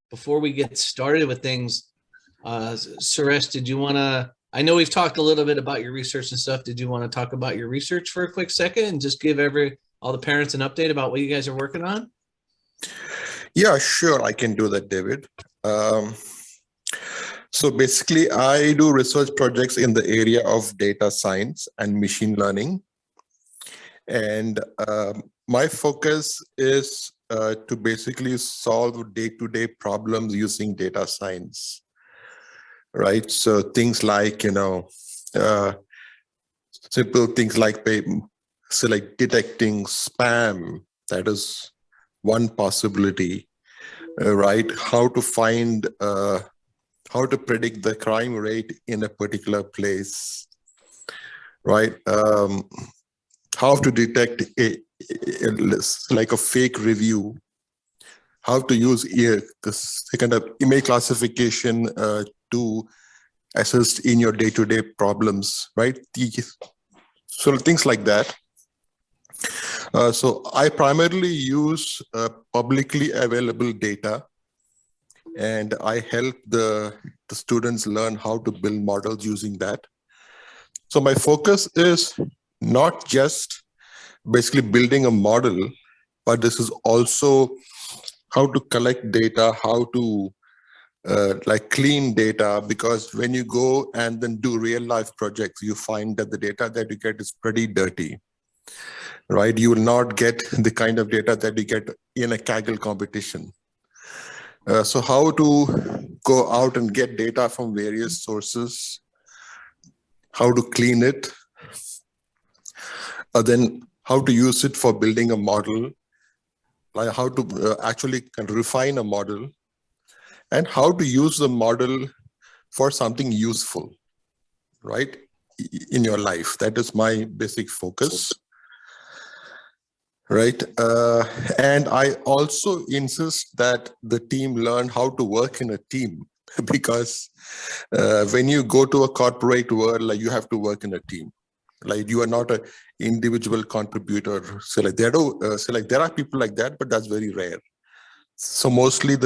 before we get started with things, Suresh, did you want to, I know we've talked a little bit about your research and stuff. Did you want to talk about your research for a quick second and just give all the parents an update about what you guys are working on? Yeah, sure. I can do that, David. So basically, I do research projects in the area of data science and machine learning. And my focus is to basically solve day-to-day problems using data science, right? So things like, simple things like detecting spam, that is one possibility, right? How to find, how to predict the crime rate in a particular place, right? How to detect like a fake review, how to use kind of image classification to assist in your day-to-day problems, right? So things like that. So I primarily use publicly available data, and I help the students learn how to build models using that. So my focus is not just basically building a model, but this is also how to collect data, how to like clean data, because when you go and then do real life projects, you find that the data that you get is pretty dirty, right? You will not get the kind of data that you get in a Kaggle competition. So how to go out and get data from various sources, how to clean it, then how to use it for building a model, like how to actually refine a model, and how to use the model for something useful, right, in your life. That is my basic focus, right? And I also insist that the team learn how to work in a team, because when you go to a corporate world, like, you have to work in a team. Like, you are not an individual contributor. So like there are people like that, but that's very rare. So mostly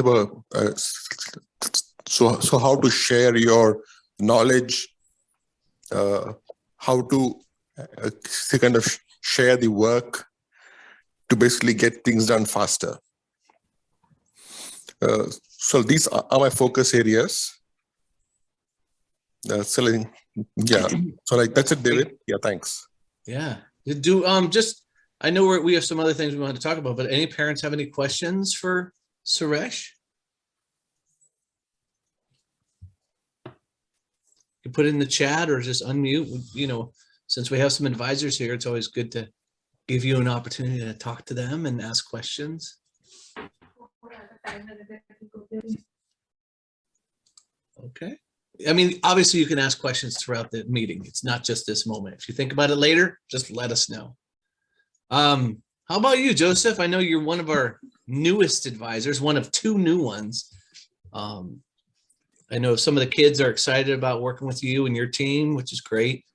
so how to share your knowledge, how to kind of share the work to basically get things done faster. So these are my focus areas. Yeah, so like that's it, David. Yeah, thanks. Yeah, I know we have some other things we want to talk about, but any parents have any questions for Suresh? You put it in the chat or just unmute. Since we have some advisors here, it's always good to give you an opportunity to talk to them and ask questions. Okay. I mean, obviously you can ask questions throughout the meeting. It's not just this moment. If you think about it later, just let us know. How about you, Joseph? I know you're one of our newest advisors, one of two new ones. I know some of the kids are excited about working with you and your team, which is great.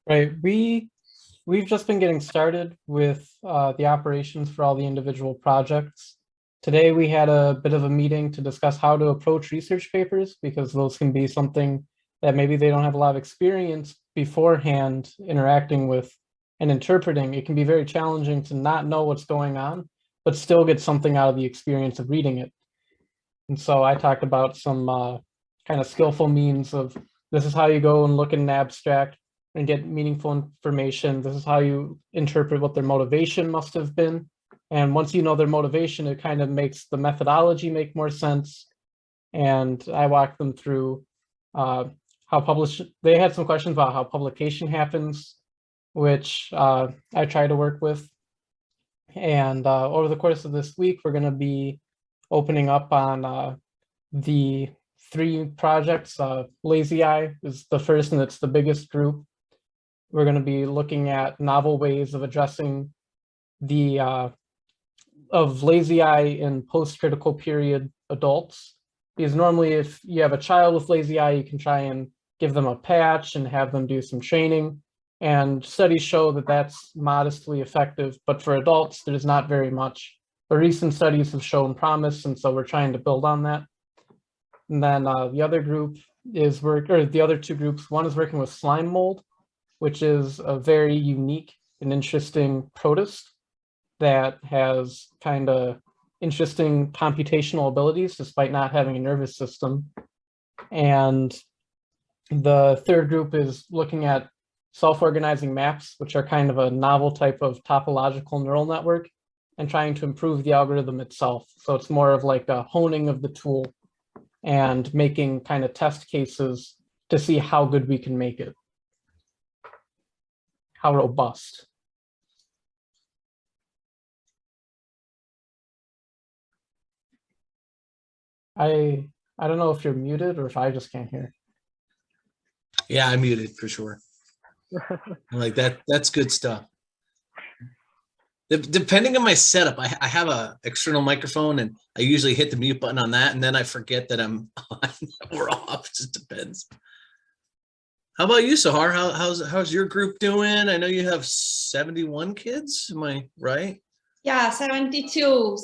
Right. We've just been getting started with the operations for all the individual projects. Today, we had a bit of a meeting to discuss how to approach research papers, because those can be something that maybe they don't have a lot of experience beforehand interacting with and interpreting. It can be very challenging to not know what's going on, but still get something out of the experience of reading it. And so I talked about some kind of skillful means of, this is how you go and look at an abstract and get meaningful information. This is how you interpret what their motivation must have been. And once you know their motivation, it kind of makes the methodology make more sense. And I walked them through they had some questions about how publication happens, which I try to work with. And over the course of this week, we're going to be opening up on the 3 projects. Lazy Eye is the first, and it's the biggest group. We're going to be looking at novel ways of addressing the of lazy eye in post-critical period adults. Because normally if you have a child with lazy eye, you can try and give them a patch and have them do some training. And studies show that that's modestly effective, but for adults, there's not very much. But recent studies have shown promise, and so we're trying to build on that. And then the other group is the other two groups, one is working with slime mold, which is a very unique and interesting protist that has kind of interesting computational abilities despite not having a nervous system. And the third group is looking at self-organizing maps, which are kind of a novel type of topological neural network, and trying to improve the algorithm itself. So it's more of like a honing of the tool and making kind of test cases to see how good we can make it, how robust. I don't know if you're muted or if I just can't hear. Yeah, I muted for sure. Like that's good stuff. Depending on my setup, I have a external microphone and I usually hit the mute button on that and then I forget that I'm on or off. It just depends. How about you, Sahar? How's your group doing? I know you have 71 kids. Am I right? Yeah, 72.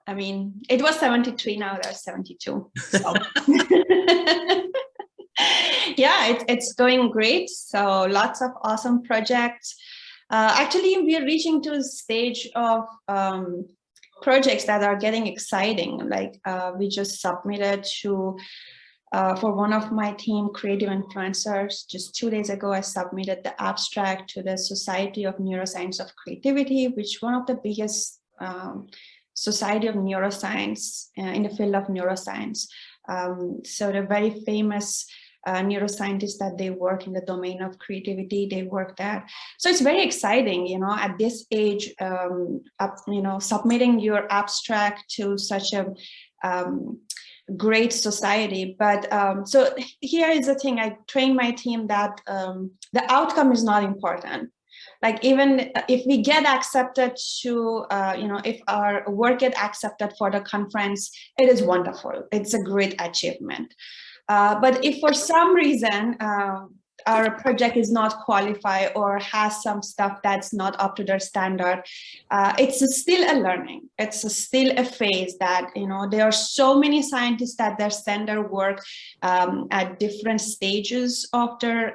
I mean, it was 73, now there's 72. So. Yeah, it's going great. So lots of awesome projects. Actually, we are reaching to a stage of projects that are getting exciting. Like we just submitted to, for one of my team, creative influencers, just 2 days ago, I submitted the abstract to the Society of Neuroscience of Creativity, which one of the biggest society of neuroscience in the field of neuroscience. So the very famous neuroscientists that they work in the domain of creativity, they work there. So it's very exciting, you know, at this age, you know, submitting your abstract to such a great society. But so here is the thing, I train my team that the outcome is not important. Like even if we get accepted to, you know, if our work get accepted for the conference, it is wonderful. It's a great achievement. But if for some reason our project is not qualified or has some stuff that's not up to their standard, it's still a learning. It's still a phase that, you know, there are so many scientists that they send their work at different stages of their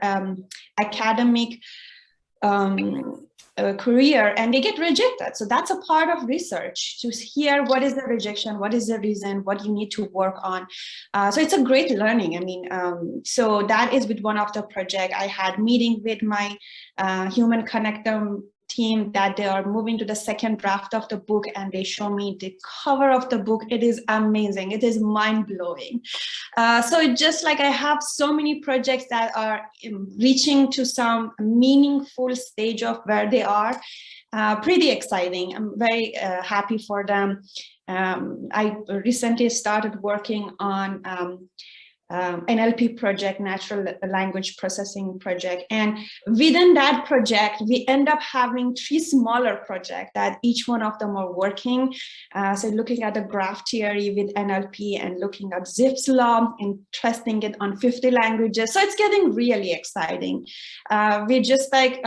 academic career and they get rejected. So that's a part of research, to hear what is the rejection, what is the reason, what you need to work on. So it's a great learning. I mean, so that is with one of the project. I had meeting with my human connector team that they are moving to the second draft of the book, and they show me the cover of the book. It is amazing. It is mind-blowing. So it just like I have so many projects that are reaching to some meaningful stage of where they are. Pretty exciting. I'm very happy for them. I recently started working on NLP project, natural language processing project. And within that project, we end up having 3 smaller projects that each one of them are working. So looking at the graph theory with NLP and looking at Zipf's law and testing it on 50 languages. So it's getting really exciting. We're just like,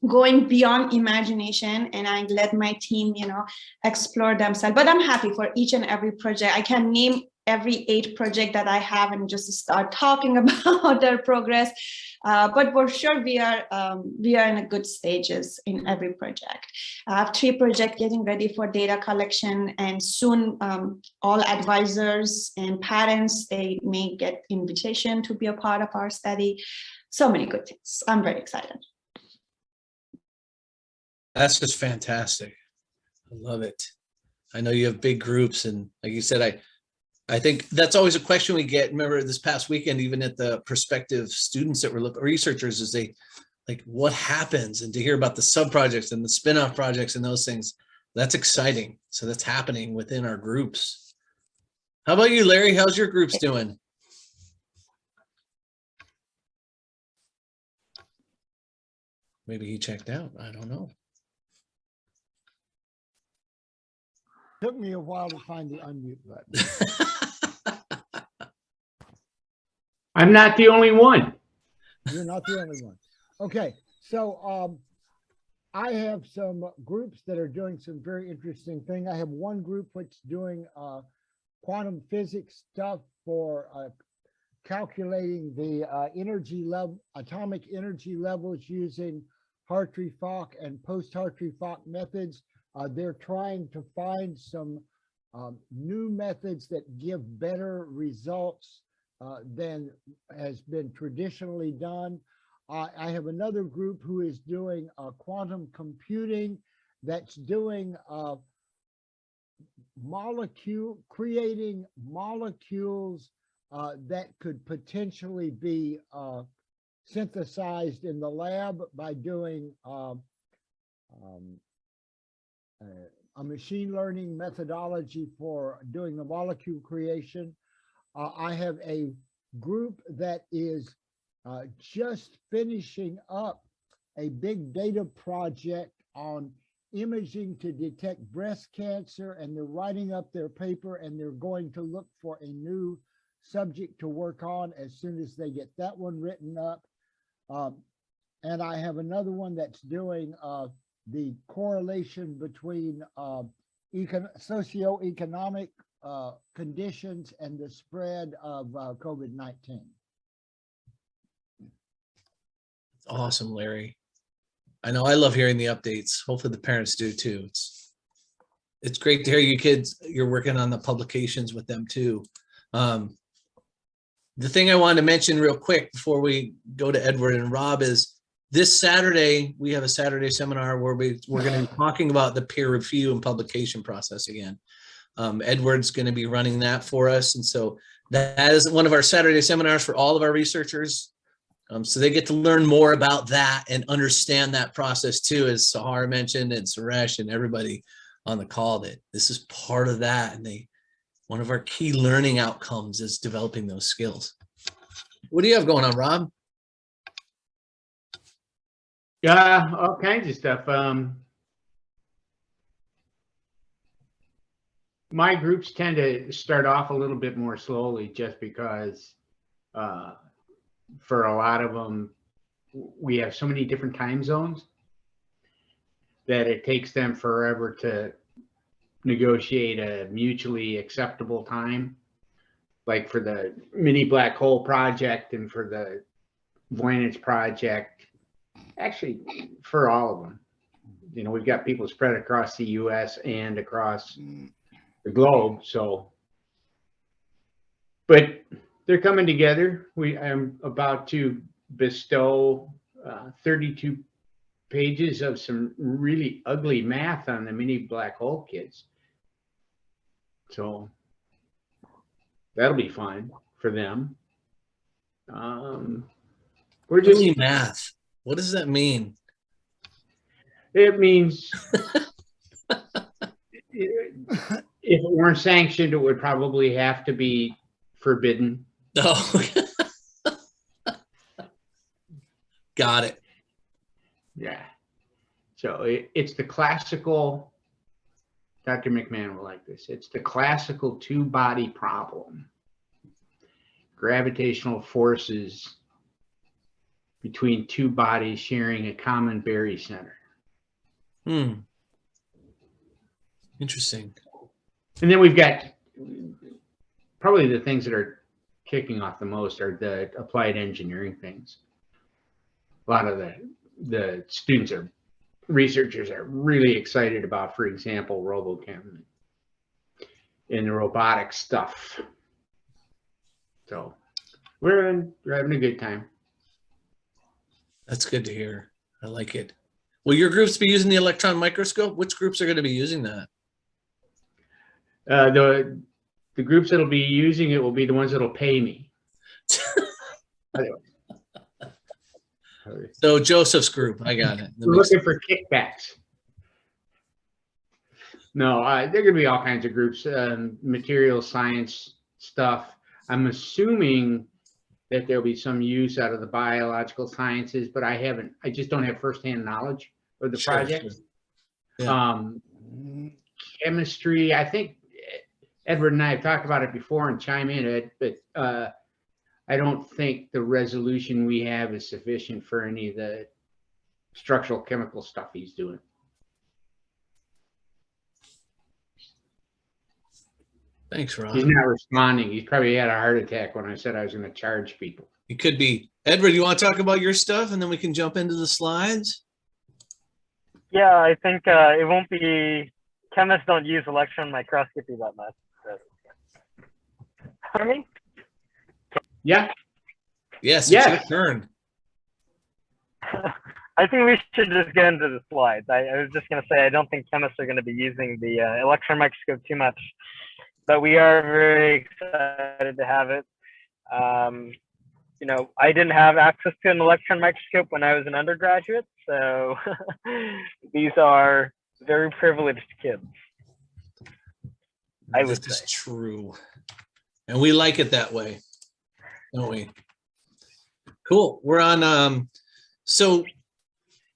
going beyond imagination, and I let my team, you know, explore themselves. But I'm happy for each and every project. I can name every 8 project that I have and just start talking about their progress. But for sure, we are in a good stages in every project. I have 3 projects getting ready for data collection, and soon all advisors and parents, they may get invitation to be a part of our study. So many good things. I'm very excited. That's just fantastic. I love it. I know you have big groups, and like you said, I think that's always a question we get. Remember this past weekend, even at the prospective students that were looking, researchers, is they like, what happens, and to hear about the sub projects and the spin-off projects and those things, that's exciting. So that's happening within our groups. How about you, Larry? How's your groups doing? Maybe he checked out. I don't know. Took me a while to find the unmute button. I'm not the only one. You're not the only one. Okay, so I have some groups that are doing some very interesting thing. I have one group which is doing quantum physics stuff for calculating the atomic energy levels using Hartree-Fock and post-Hartree-Fock methods. They're trying to find some new methods that give better results than has been traditionally done. I have another group who is doing quantum computing that's doing creating molecules that could potentially be synthesized in the lab by doing a machine learning methodology for doing the molecule creation. I have a group that is just finishing up a big data project on imaging to detect breast cancer, and they're writing up their paper and they're going to look for a new subject to work on as soon as they get that one written up. And I have another one that's doing the correlation between socioeconomic conditions and the spread of COVID-19. Awesome, Larry. I know I love hearing the updates. Hopefully the parents do too. It's great to hear you kids, you're working on the publications with them too. The thing I wanted to mention real quick before we go to Edward and Rob is this Saturday, we have a Saturday seminar where we're going to be talking about the peer review and publication process again. Edward's going to be running that for us. And so that is one of our Saturday seminars for all of our researchers. So they get to learn more about that and understand that process too, as Sahar mentioned and Suresh and everybody on the call, that this is part of that. And one of our key learning outcomes is developing those skills. What do you have going on, Rob? Yeah, all kinds of stuff. My groups tend to start off a little bit more slowly just because for a lot of them, we have so many different time zones that it takes them forever to negotiate a mutually acceptable time. Like for the mini black hole project and for the Voynich project, actually for all of them. You know, we've got people spread across the US and across the globe. So, but they're coming together. I'm about to bestow 32 pages of some really ugly math on the mini black hole kids. So that'll be fun for them. We're just Ugly math. What does that mean? It means if it weren't sanctioned, it would probably have to be forbidden. Oh, got it. Yeah. So it's the classical, Dr. McMahon will like this. It's the classical two-body problem. Gravitational forces between two bodies sharing a common barycenter. Interesting. And then we've got probably the things that are kicking off the most are the applied engineering things. A lot of the students are, researchers are really excited about, for example, RoboChem and the robotic stuff. So we're having a good time. That's good to hear. I like it. Will your groups be using the electron microscope? Which groups are going to be using that? The groups that'll be using it will be the ones that'll pay me. So Joseph's group, I got it. We're looking for kickbacks. No, there are going to be all kinds of groups, material science stuff. I'm assuming that there'll be some use out of the biological sciences, but I just don't have firsthand knowledge of the project. Sure. Yeah. Chemistry, I think Edward and I have talked about it before, and chime in, Ed, but I don't think the resolution we have is sufficient for any of the structural chemical stuff he's doing. Thanks, Rob. He's not responding. He probably had a heart attack when I said I was going to charge people. It could be. Edward, you want to talk about your stuff and then we can jump into the slides? Yeah, I think it won't be, chemists don't use electron microscopy that much. So. Pardon me? Yeah. Yes, it's Yes. your turn. I think we should just get into the slides. I was just going to say, I don't think chemists are going to be using the electron microscope too much, but we are very excited to have it. You know, I didn't have access to an electron microscope when I was an undergraduate, so these are very privileged kids. I would This say. is true. And we like it that way, don't we? Cool. We're on, so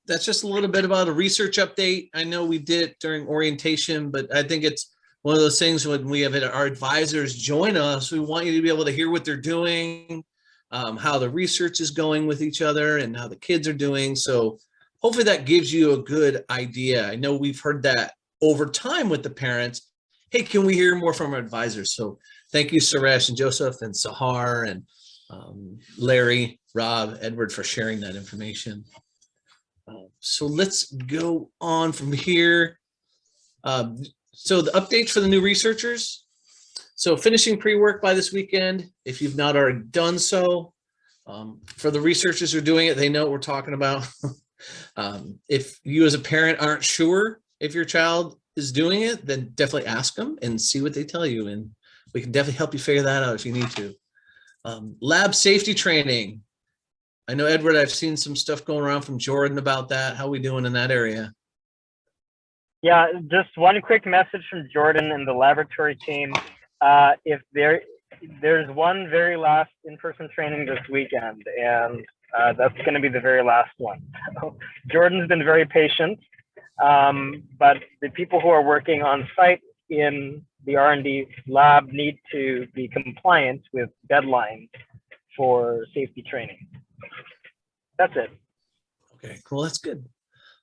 that's just a little bit about a research update. I know we did it during orientation, but I think it's one of those things when we have our advisors join us, we want you to be able to hear what they're doing, how the research is going with each other and how the kids are doing. So hopefully that gives you a good idea. I know we've heard that over time with the parents. Hey, can we hear more from our advisors? So thank you, Suresh and Joseph and Sahar and Larry, Rob, Edward for sharing that information. So let's go on from here. So the updates for the new researchers. So finishing pre-work by this weekend, if you've not already done so. For the researchers who are doing it, they know what we're talking about. If you as a parent aren't sure if your child is doing it, then definitely ask them and see what they tell you. And we can definitely help you figure that out if you need to. Lab safety training. I know, Edward, I've seen some stuff going around from Jordan about that. How are we doing in that area? Yeah, just one quick message from Jordan and the laboratory team. If there's one very last in-person training this weekend, and that's going to be the very last one. So Jordan's been very patient, but the people who are working on site in the R&D lab need to be compliant with deadlines for safety training. That's it. Okay, cool. That's good.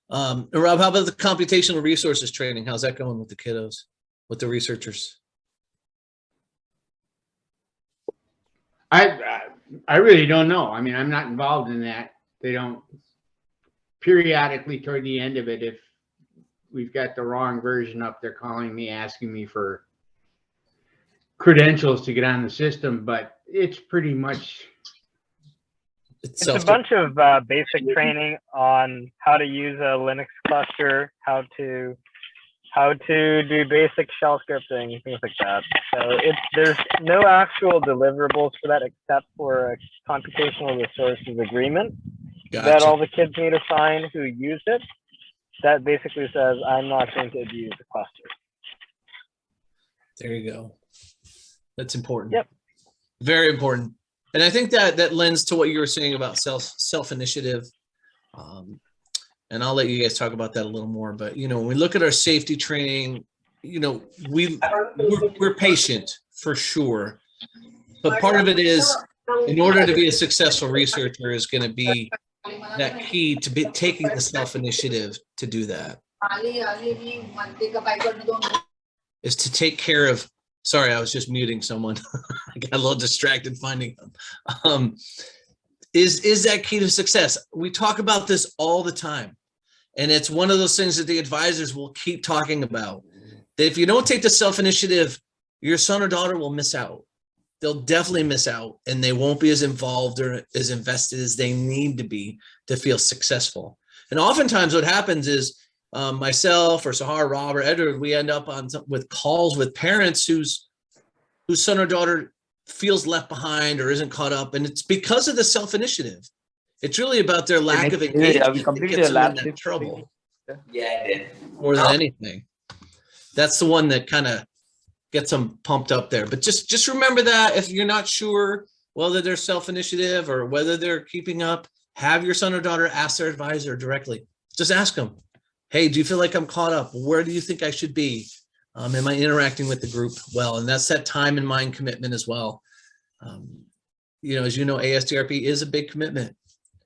Rob, how about the computational resources training? How's that going with the kiddos, with the researchers? I really don't know. I mean, I'm not involved in that. They don't periodically toward the end of it, if we've got the wrong version up, they're calling me, asking me for credentials to get on the system, but it's pretty much. It's a bunch of basic training on how to use a Linux cluster, how to do basic shell scripting, things like that. So there's no actual deliverables for that except for a computational resources agreement that all the kids need to sign who use it. That basically says, I'm not going to abuse the cluster. There you go. That's important. Yep. Very important. And I think that lends to what you were saying about self-initiative. And I'll let you guys talk about that a little more. But, you know, when we look at our safety training, you know, we're patient for sure. But part of it is, in order to be a successful researcher, is going to be that key to be taking the self-initiative to do that. Is to take care of. Sorry, I was just muting someone. I got a little distracted finding them. Is that key to success? We talk about this all the time. And it's one of those things that the advisors will keep talking about. That if you don't take the self-initiative, your son or daughter will miss out. They'll definitely miss out, and they won't be as involved or as invested as they need to be to feel successful. And oftentimes what happens is myself or Sahar, Rob, or Edward, we end up with calls with parents whose son or daughter feels left behind or isn't caught up, and it's because of the self-initiative. It's really about their lack of engagement that gets them in that trouble. Yeah, more than anything. That's the one that kind of gets them pumped up there. But just remember that if you're not sure whether they're self-initiative or whether they're keeping up, have your son or daughter ask their advisor directly. Just ask them, hey, do you feel like I'm caught up? Where do you think I should be? Am I interacting with the group well? And that's that time and mind commitment as well. You know, as you know, ASDRP is a big commitment,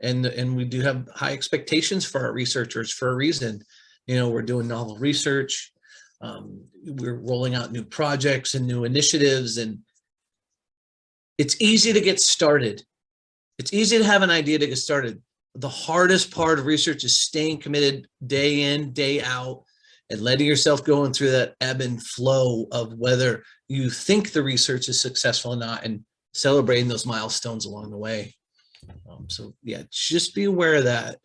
and we do have high expectations for our researchers for a reason. You know, we're doing novel research. We're rolling out new projects and new initiatives, and it's easy to get started. It's easy to have an idea to get started. The hardest part of research is staying committed day in, day out, and letting yourself go through that ebb and flow of whether you think the research is successful or not, and celebrating those milestones along the way. So yeah, just be aware of that,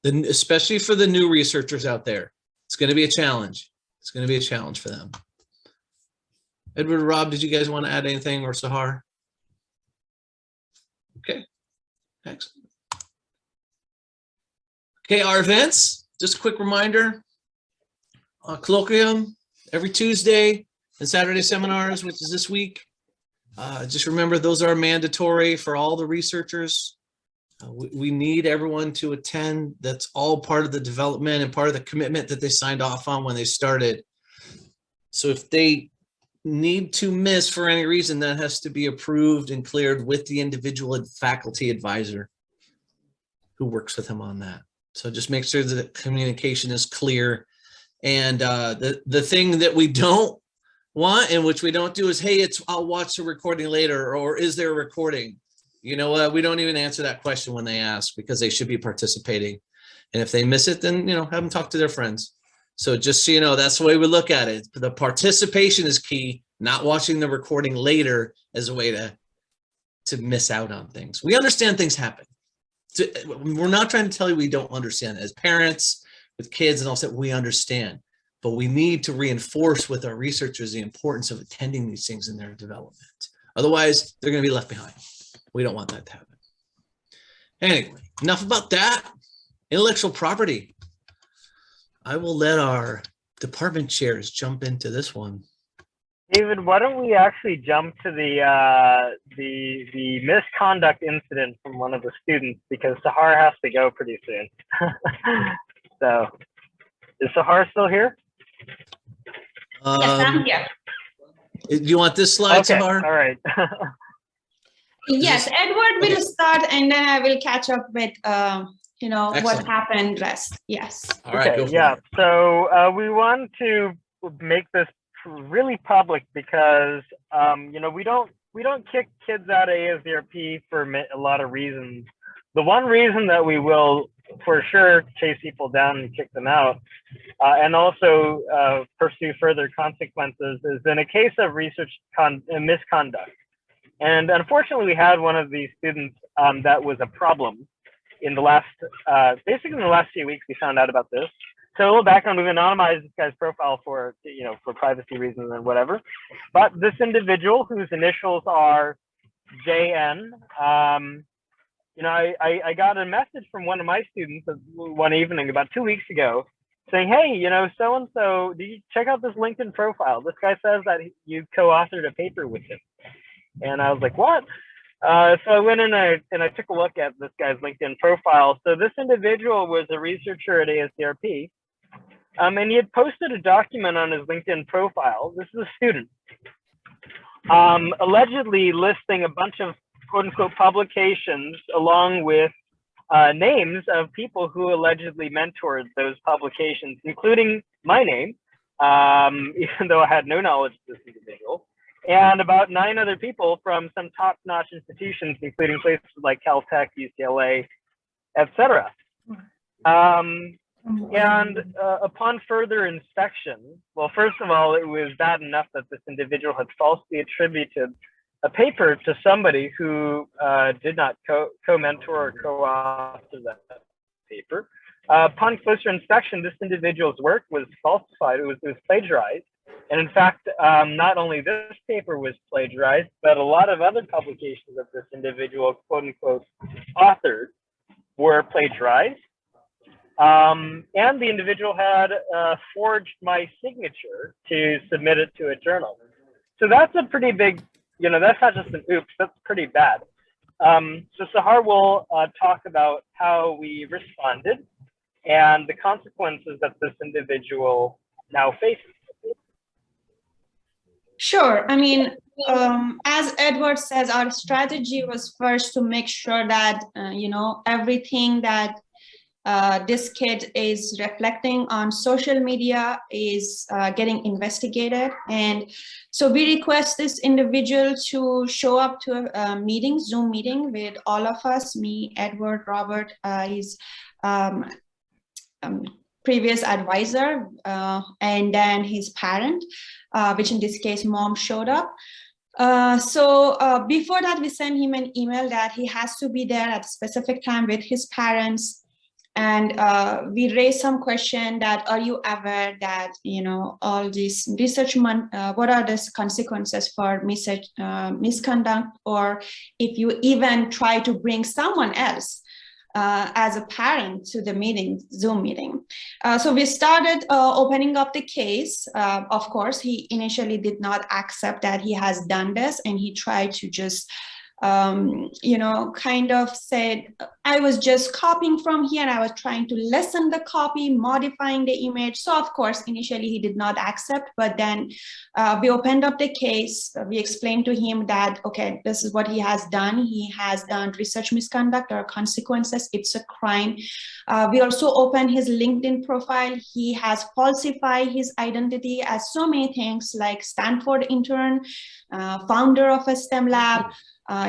especially for the new researchers out there. It's going to be a challenge. It's going to be a challenge for them. Edward, Rob, did you guys want to add anything, or Sahar? Okay, excellent. Okay, our events, just a quick reminder, colloquium every Tuesday and Saturday seminars, which is this week. Just remember, those are mandatory for all the researchers. We need everyone to attend. That's all part of the development and part of the commitment that they signed off on when they started. So if they need to miss for any reason, that has to be approved and cleared with the individual faculty advisor who works with them on that. So just make sure that communication is clear. And the thing that we don't want, and which we don't do, is, hey, I'll watch the recording later, or is there a recording? You know what? We don't even answer that question when they ask, because they should be participating. And if they miss it, then, have them talk to their friends. So just so you know, that's the way we look at it. The participation is key, not watching the recording later as a way to miss out on things. We understand things happen. We're not trying to tell you we don't understand. As parents with kids and all that, we understand. But we need to reinforce with our researchers the importance of attending these things in their development. Otherwise, they're going to be left behind. We don't want that to happen. Anyway, enough about that. Intellectual property. I will let our department chairs jump into this one. David, why don't we actually jump to the misconduct incident from one of the students, because Sahar has to go pretty soon. So, is Sahar still here? Yes, I'm here. Do you want this slide, Okay, Sahar? all right. Yes, Edward will start, and then I will catch up with what Excellent. happened rest. Yes. All right, Okay, go for yeah. it. So we want to make this really public because we don't kick kids out of ASDRP for a lot of reasons. The one reason that we will for sure chase people down and kick them out, and also pursue further consequences, is in a case of research misconduct. And unfortunately, we had one of these students that was a problem in the last, basically in the last few weeks. We found out about this. So a little background: we've anonymized this guy's profile for privacy reasons and whatever. But this individual, whose initials are JN, I got a message from one of my students one evening about 2 weeks ago saying, hey, so and so, did you check out this LinkedIn profile? This guy says that you co-authored a paper with him. And I was like, what? So I went in and I took a look at this guy's LinkedIn profile. So this individual was a researcher at ASDRP, and he had posted a document on his LinkedIn profile. This is a student, allegedly listing a bunch of quote unquote publications along with names of people who allegedly mentored those publications, including my name, even though I had no knowledge of this individual, and about 9 other people from some top-notch institutions, including places like Caltech, UCLA, etc. And upon further inspection, well, first of all, it was bad enough that this individual had falsely attributed a paper to somebody who did not co-mentor or co-author that paper. Upon closer inspection, this individual's work was falsified. It was plagiarized. And in fact, not only this paper was plagiarized, but a lot of other publications of this individual, quote unquote, authored were plagiarized. And the individual had forged my signature to submit it to a journal. So that's a pretty big, that's not just an oops, that's pretty bad. So Sahar will talk about how we responded and the consequences that this individual now faces. Sure. I mean, as Edward says, our strategy was first to make sure that, everything that this kid is reflecting on social media, is getting investigated. And so we request this individual to show up to a meeting, Zoom meeting with all of us, me, Edward, Robert, his previous advisor, and then his parent, which in this case, mom showed up. So before that, we sent him an email that he has to be there at a specific time with his parents. And we raised some question that, are you aware that, you know, all these research, what are the consequences for misconduct, or if you even try to bring someone else as a parent to the meeting, Zoom meeting. So we started opening up the case. Of course, he initially did not accept that he has done this, and he tried to just, you know, kind of said, I was just copying from here. I was trying to lessen the copy, modifying the image. So of course, initially he did not accept, but then we opened up the case. We explained to him that, okay, this is what he has done. He has done research misconduct or consequences. It's a crime. We also opened his LinkedIn profile. He has falsified his identity as so many things, like Stanford intern, founder of a STEM lab,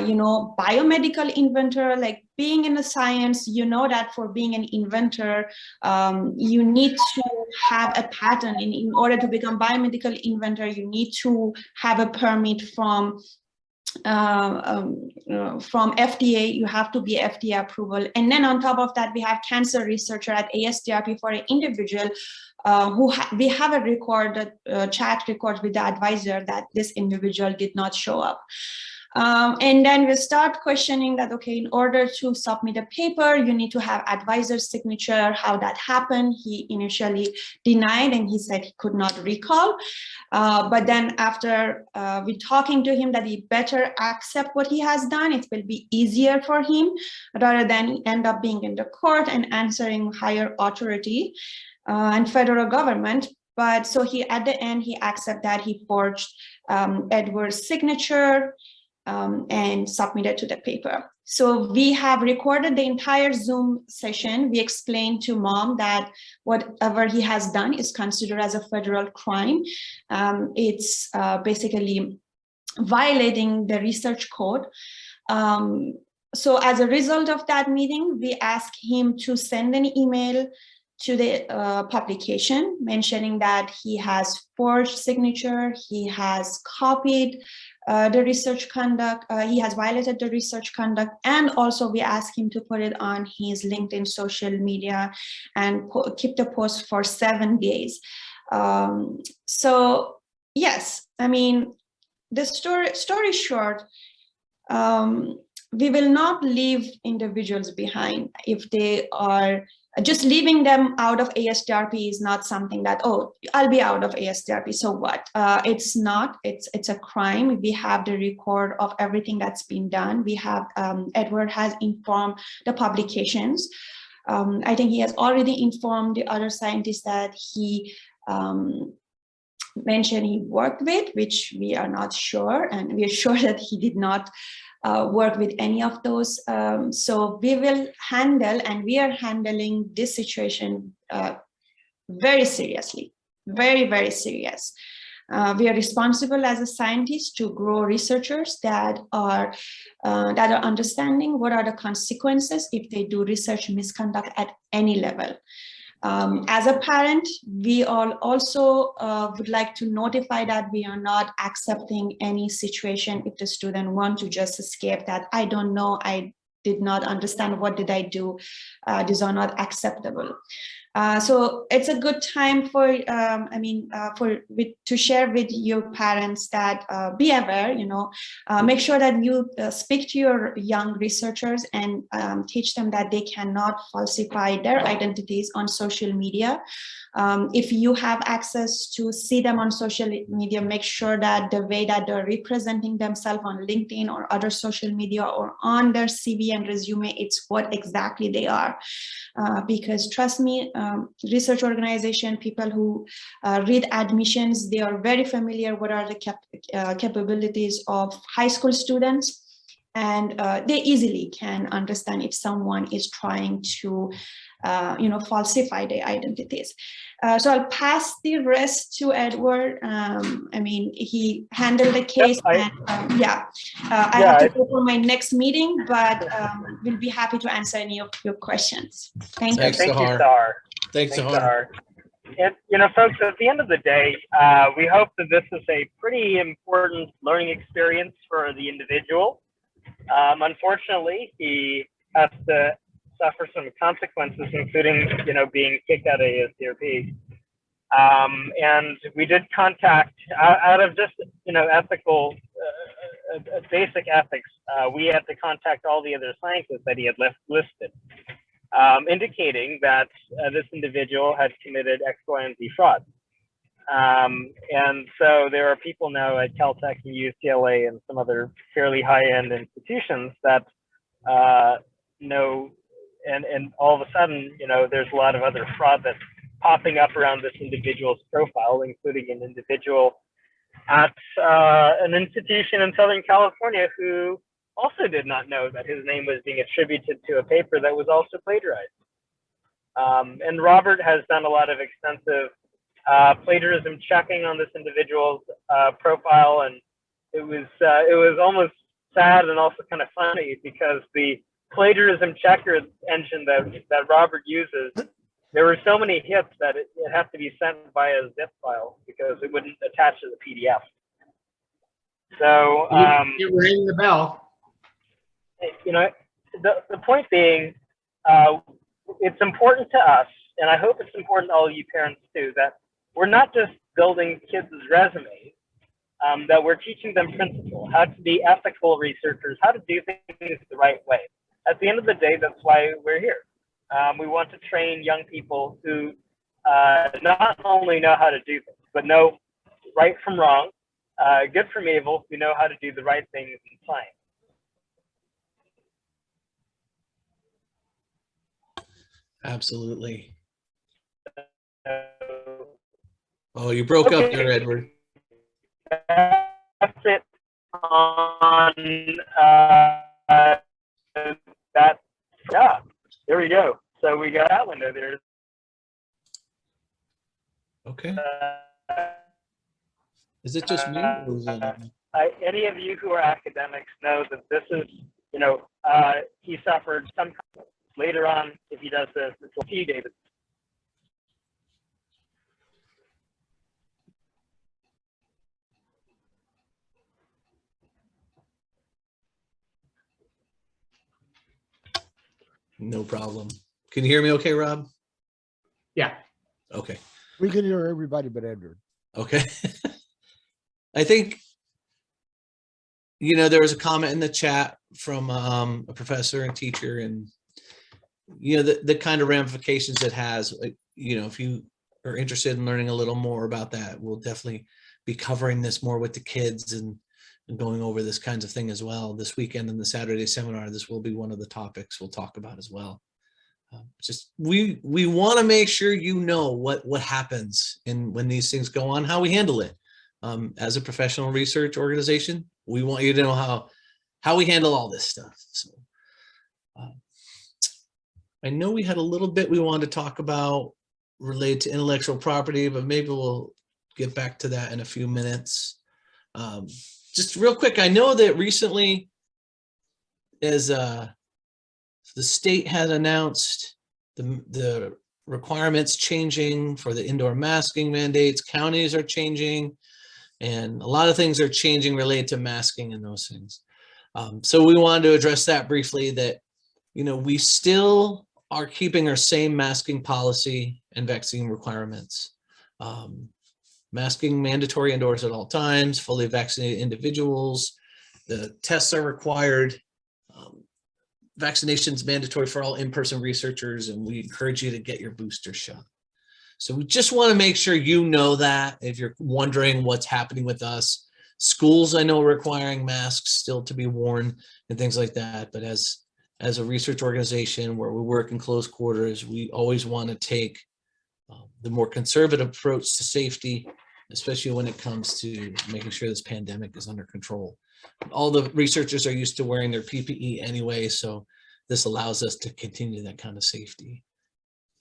you know, biomedical inventor. Like, being in the science, you know that for being an inventor, you need to have a patent. In order to become biomedical inventor, you need to have a permit from FDA. You have to be FDA approval. And then on top of that, we have cancer researcher at ASDRP for an individual who we have a recorded chat record with the advisor that this individual did not show up. And then we start questioning that, okay, in order to submit a paper, you need to have advisor's signature, how that happened. He initially denied, and he said he could not recall. But then after we talking to him that he better accept what he has done, it will be easier for him rather than end up being in the court and answering higher authority and federal government. But so he, at the end, he accepted that he forged Edward's signature and submitted to the paper. So we have recorded the entire Zoom session. We explained to mom that whatever he has done is considered as a federal crime. It's basically violating the research code. So as a result of that meeting, we asked him to send an email to the publication mentioning that he has forged signature, he has copied the research conduct, he has violated the research conduct, and also we asked him to put it on his LinkedIn social media and keep the post for 7 days. So yes, I mean, the story short, we will not leave individuals behind. If they are just leaving them out of ASDRP is not something that, oh, I'll be out of ASDRP, so what? It's not, it's a crime. We have the record of everything that's been done. We have, Edward has informed the publications. I think he has already informed the other scientists that he mentioned he worked with, which we are not sure, and we are sure that he did not work with any of those. So we will handle, and we are handling this situation very seriously, very, very serious. We are responsible as a scientist to grow researchers that are understanding what are the consequences if they do research misconduct at any level. As a parent, we all also would like to notify that we are not accepting any situation if the student want to just escape that, I don't know, I did not understand, what did I do? These are not acceptable. So it's a good time for, to share with your parents that be aware, you know, make sure that you speak to your young researchers and teach them that they cannot falsify their identities on social media. If you have access to see them on social media, make sure that the way that they're representing themselves on LinkedIn or other social media or on their CV and resume, it's what exactly they are. Because trust me, research organization, people who read admissions, they are very familiar what are the capabilities of high school students. and they easily can understand if someone is trying to falsify their identities. So I'll pass the rest to Edward. I mean, he handled the case, Yep, I have to go for my next meeting, but we'll be happy to answer any of your questions. Thank you. Thanks, Thank you, Sahar. Sahar. Thanks, Thanks, Sahar. Sahar. And, folks, at the end of the day, we hope that this is a pretty important learning experience for the individual. Unfortunately, he has to suffer some consequences, including, being kicked out of ASDRP. And we did contact, out of just, ethical, basic ethics, we had to contact all the other scientists that he had listed, indicating that this individual had committed X, Y, and Z fraud. And so there are people now at Caltech and UCLA and some other fairly high-end institutions that know, and all of a sudden, there's a lot of other fraud that's popping up around this individual's profile, including an individual at an institution in Southern California who also did not know that his name was being attributed to a paper that was also plagiarized. And Robert has done a lot of extensive plagiarism checking on this individual's profile, and it was almost sad and also kind of funny because the plagiarism checker engine that Robert uses, there were so many hits that it had to be sent via a zip file because it wouldn't attach to the PDF. So You rang the bell. The point being, it's important to us, and I hope it's important to all you parents too, that we're not just building kids' resumes, that we're teaching them principles, how to be ethical researchers, how to do things the right way. At the end of the day, that's why we're here. We want to train young people who not only know how to do things, but know right from wrong, good from evil, who know how to do the right things in science. Absolutely. Oh, you broke up there, Edward. That's it on that. Yeah, there we go. So we got that window there. Okay. Is it just me? Or is it... Any of you who are academics know that this is, he suffered some later on. If he does this, it's a few David. No problem. Can you hear me okay, Rob? Yeah. Okay. We can hear everybody but Edward. Okay. I think, there was a comment in the chat from a professor and teacher, and, the kind of ramifications it has. If you are interested in learning a little more about that, we'll definitely be covering this more with the kids and going over this kinds of thing as well. This weekend in the Saturday seminar, this will be one of the topics we'll talk about as well. Just we want to make sure what happens and when these things go on, how we handle it. As a professional research organization, we want you to know how we handle all this stuff. So I know we had a little bit we wanted to talk about related to intellectual property, but maybe we'll get back to that in a few minutes. Just real quick, I know that recently, as the state has announced the requirements changing for the indoor masking mandates, counties are changing, and a lot of things are changing related to masking and those things. So we wanted to address that briefly, that, we still are keeping our same masking policy and vaccine requirements. Masking mandatory indoors at all times, fully vaccinated individuals. The tests are required. Vaccinations mandatory for all in-person researchers, and we encourage you to get your booster shot. So we just want to make sure you know that if you're wondering what's happening with us. Schools, I know, requiring masks still to be worn and things like that. But as a research organization where we work in close quarters, we always want to take the more conservative approach to safety especially when it comes to making sure this pandemic is under control. All the researchers are used to wearing their PPE anyway, so this allows us to continue that kind of safety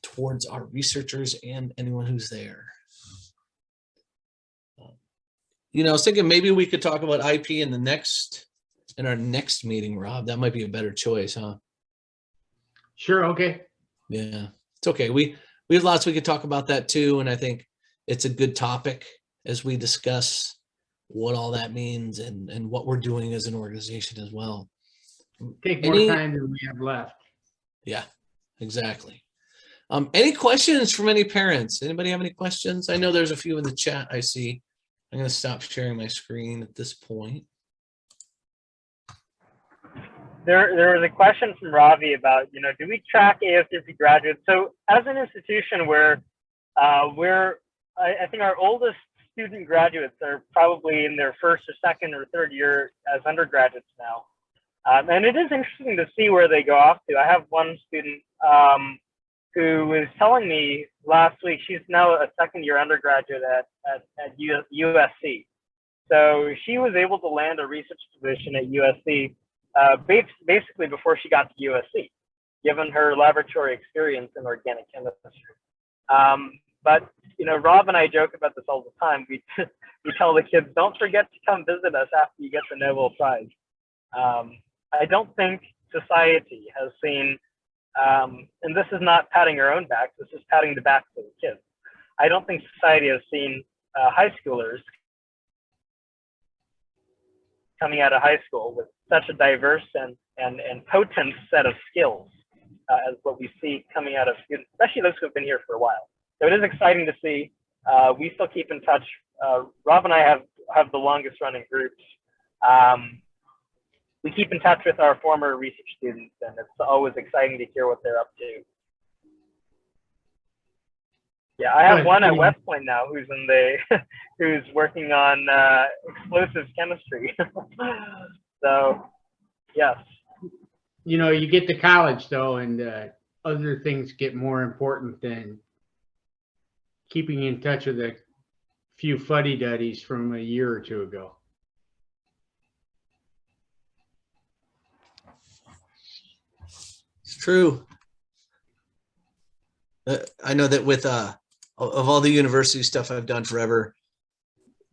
towards our researchers and anyone who's there. You know, I was thinking maybe we could talk about IP in our next meeting, Rob. That might be a better choice, huh? Sure. Okay. Yeah, it's okay. We have lots we could talk about that too, and I think it's a good topic as we discuss what all that means and what we're doing as an organization as well. Take more time than we have left. Yeah, exactly. Any questions from any parents? Anybody have any questions? I know there's a few in the chat I see. I'm going to stop sharing my screen at this point. There was a question from Ravi about, you know, do we track ASDRP graduates? So as an institution where I think our oldest student graduates are probably in their first or second or third year as undergraduates now. And it is interesting to see where they go off to. I have one student who was telling me last week, she's now a second-year undergraduate at USC. So she was able to land a research position at USC basically before she got to USC, given her laboratory experience in organic chemistry. But you know, Rob and I joke about this all the time. We tell the kids, don't forget to come visit us after you get the Nobel Prize. I don't think society has seen, and this is not patting our own back, this is patting the backs of the kids. I don't think society has seen high schoolers coming out of high school with such a diverse and potent set of skills as what we see coming out of students, especially those who have been here for a while. So it is exciting to see. We still keep in touch. Rob and I have the longest running groups. We keep in touch with our former research students, and it's always exciting to hear what they're up to. Yeah, I have one at West Point now who's who's working on explosives chemistry. So, yes. You know, you get to college though, and other things get more important than keeping in touch with a few fuddy-duddies from a year or two ago. It's true. I know that with of all the university stuff I've done forever,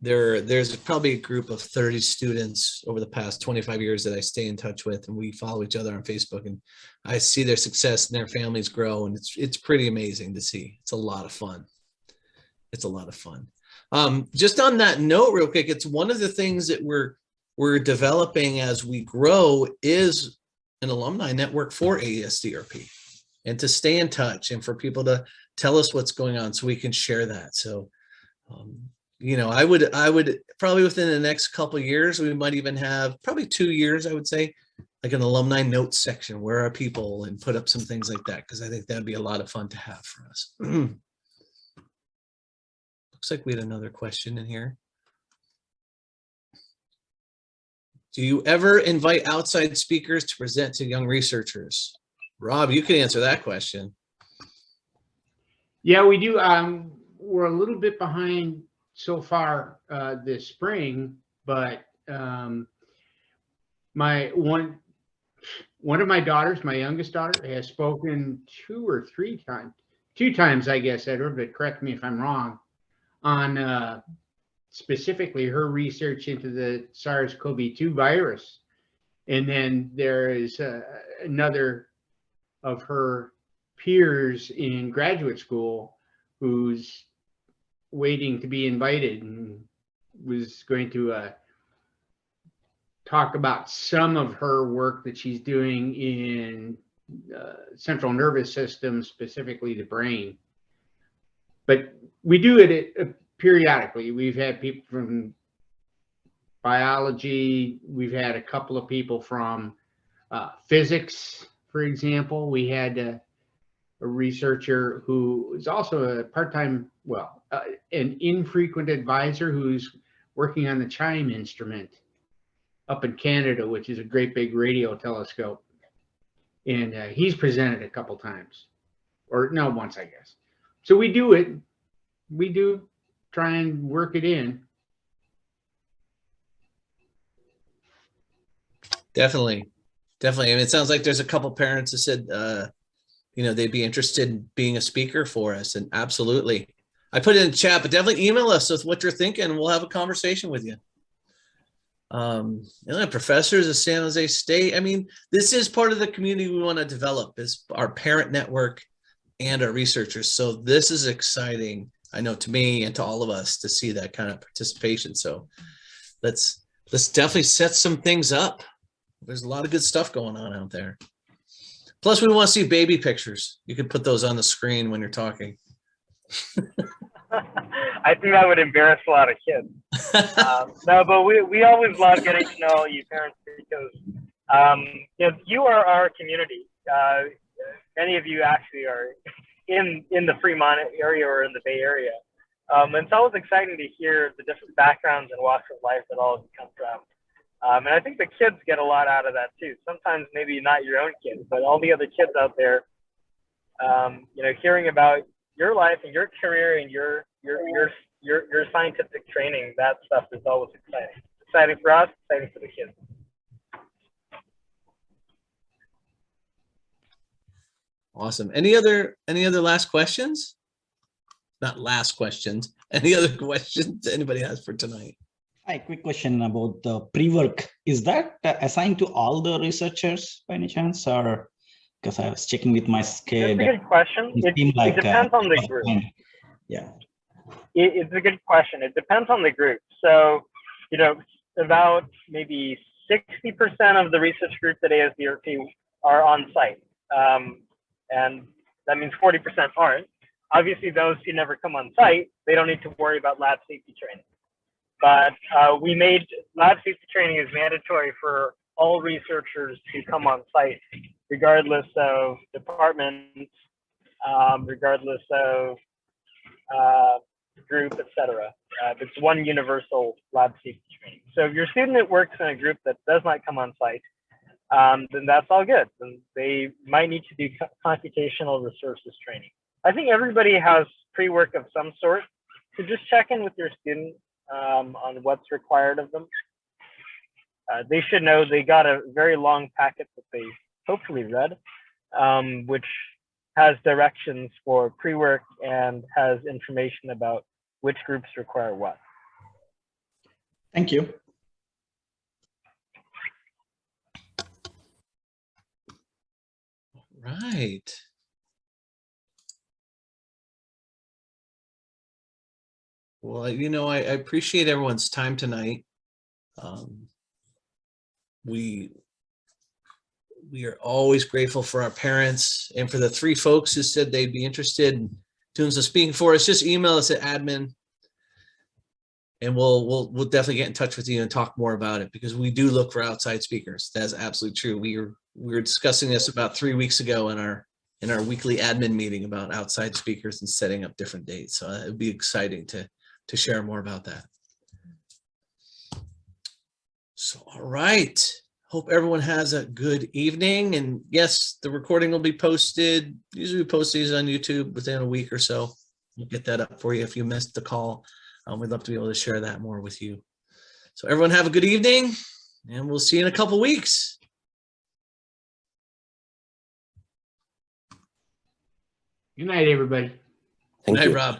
there's probably a group of 30 students over the past 25 years that I stay in touch with, and we follow each other on Facebook, and I see their success and their families grow, and it's pretty amazing to see. It's a lot of fun. It's a lot of fun. Just on that note, real quick, it's one of the things that we're developing as we grow is an alumni network for ASDRP, and to stay in touch and for people to tell us what's going on so we can share that. So, you know, I would probably within the next couple of years, we might even have probably 2 years, I would say, like an alumni notes section. Where are people, and put up some things like that, because I think that'd be a lot of fun to have for us. Looks like we had another question in here. Do you ever invite outside speakers to present to young researchers? Rob, you can answer that question. Yeah, we do. We're a little bit behind so far this spring, but my one of my daughters, my youngest daughter, has spoken two times, I guess, Edward, but correct me if I'm wrong, on specifically her research into the SARS-CoV-2 virus. And then there is another of her peers in graduate school who's waiting to be invited and was going to talk about some of her work that she's doing in central nervous system, specifically the brain. But we do it periodically. We've had people from biology. We've had a couple of people from physics, for example. We had a researcher who is also a part-time, an infrequent advisor who's working on the CHIME instrument up in Canada, which is a great big radio telescope. And he's presented a couple times, or no, once, I guess. So we do it. We do try and work it in. Definitely. Definitely. I mean, it sounds like there's a couple parents that said, you know, they'd be interested in being a speaker for us. And absolutely. I put it in the chat, but definitely email us with what you're thinking. And we'll have a conversation with you. You know, professors of San Jose State. I mean, this is part of the community we want to develop, is our parent network and our researchers. So this is exciting, I know, to me and to all of us to see that kind of participation. So let's definitely set some things up. There's a lot of good stuff going on out there. Plus, we want to see baby pictures. You can put those on the screen when you're talking. I think that would embarrass a lot of kids. No, but we always love getting to know you parents because you know, you are our community. Many of you actually are in the Fremont area or in the Bay Area. And it's always exciting to hear the different backgrounds and walks of life that all of you come from. And I think the kids get a lot out of that too. Sometimes maybe not your own kids, but all the other kids out there, you know, hearing about your life and your career and your scientific training, that stuff is always exciting. Exciting for us, exciting for the kids. Awesome. Any other last questions? Not last questions. Any other questions anybody has for tonight? Hi, quick question about the pre-work. Is that assigned to all the researchers by any chance, or because I was checking with my schedule? That's a good question. It depends on the group. Yeah. It's a good question. It depends on the group. So, you know, about maybe 60% of the research groups at ASDRP are on site. And that means 40% aren't. Obviously, those who never come on site, they don't need to worry about lab safety training. But we made lab safety training is mandatory for all researchers to come on site, regardless of department, regardless of group, etc. It's one universal lab safety training. So if your student works in a group that does not come on site, then that's all good. Then they might need to do computational resources training. I think everybody has pre-work of some sort, so just check in with your student on what's required of them. They should know they got a very long packet that they hopefully read, which has directions for pre-work and has information about which groups require what. Thank you. Right. Well, you know, I appreciate everyone's time tonight. We are always grateful for our parents and for the 3 folks who said they'd be interested in doing some speaking for us. Just email us at admin, and we'll definitely get in touch with you and talk more about it, because we do look for outside speakers. That's absolutely true. We were discussing this about 3 weeks ago in our weekly admin meeting about outside speakers and setting up different dates. So it'd be exciting to share more about that. So, all right. Hope everyone has a good evening. And yes, the recording will be posted. Usually we post these on YouTube within a week or so. We'll get that up for you if you missed the call. We'd love to be able to share that more with you. So everyone have a good evening, and we'll see you in a couple weeks. Good night, everybody. Thank Good night, you. Rob.